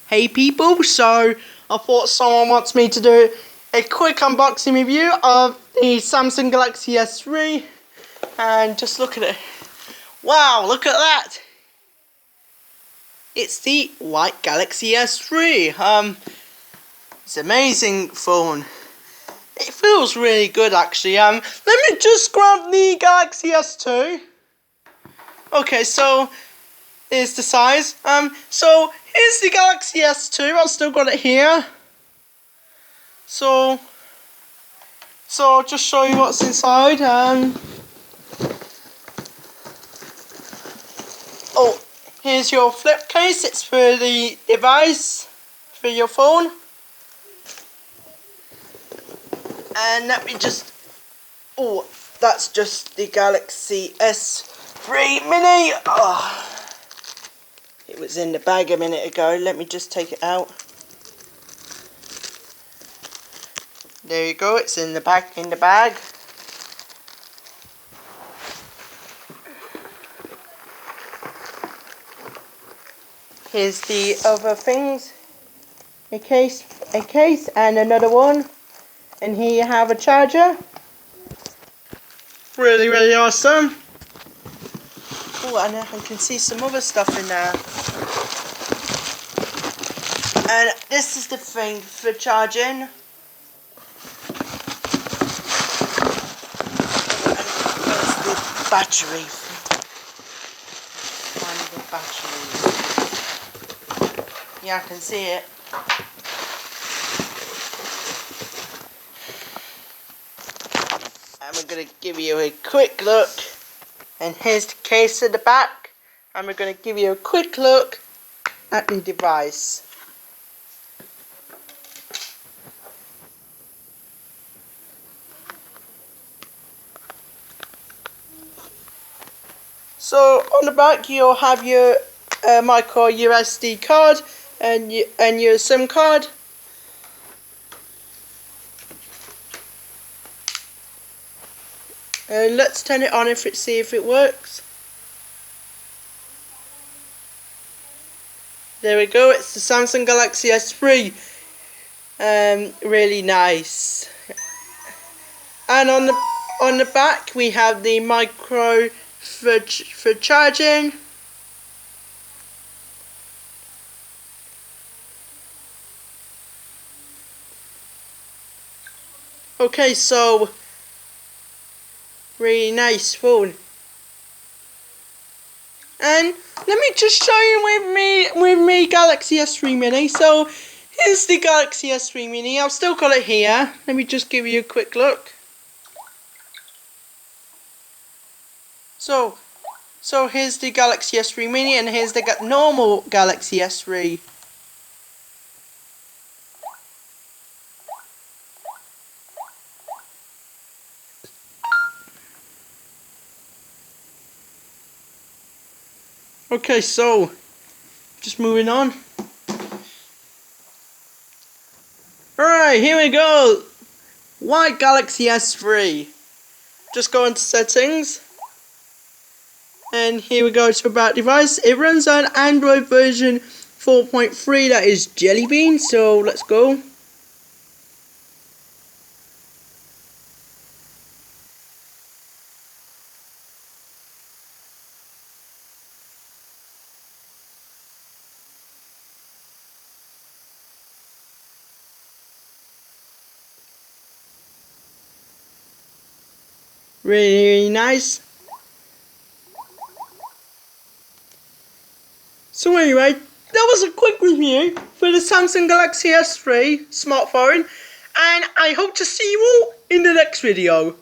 Hey people, so I thought someone wants me to do a quick unboxing review of the Samsung Galaxy S3, and just look at it. Wow, look at that! It's the white Galaxy S3. It's an amazing phone. It feels really good actually. Let me just grab the Galaxy S2. Okay, so here's the size. So here's the Galaxy S2. I've still got it here. So I'll just show you what's inside. Oh, here's your flip case. It's for the device, for your phone. And let me just. Oh, that's just the Galaxy S3 Mini. Oh. It was in the bag a minute ago. Let me just take it out. There you go. It's in the bag. Here's the other things. A case, and another one. And here you have a charger. Really, really awesome. Oh, and I can see some other stuff in there. And this is the thing for charging. And there's the battery. Find the battery. Yeah, I can see it. And we're going to give you a quick look. And here's the case at the back. And we're going to give you a quick look at the device. So on the back you'll have your micro USB card and your SIM card. And let's turn it on see if it works. There we go, it's the Samsung Galaxy S3. Really nice. And on the back we have the micro for charging. Okay, so really nice phone. And let me just show you with me Galaxy S3 Mini. So here's the Galaxy S3 Mini. I've still got it here. Let me just give you a quick look. So here's the Galaxy S3 Mini, and here's the normal Galaxy S3. Okay, so just moving on. Alright, here we go. White Galaxy S3. Just go into settings. And here we go to about device. It runs on Android version 4.3, that is Jelly Bean. So let's go. Really nice. So anyway, that was a quick review for the Samsung Galaxy S3 smartphone, and I hope to see you all in the next video.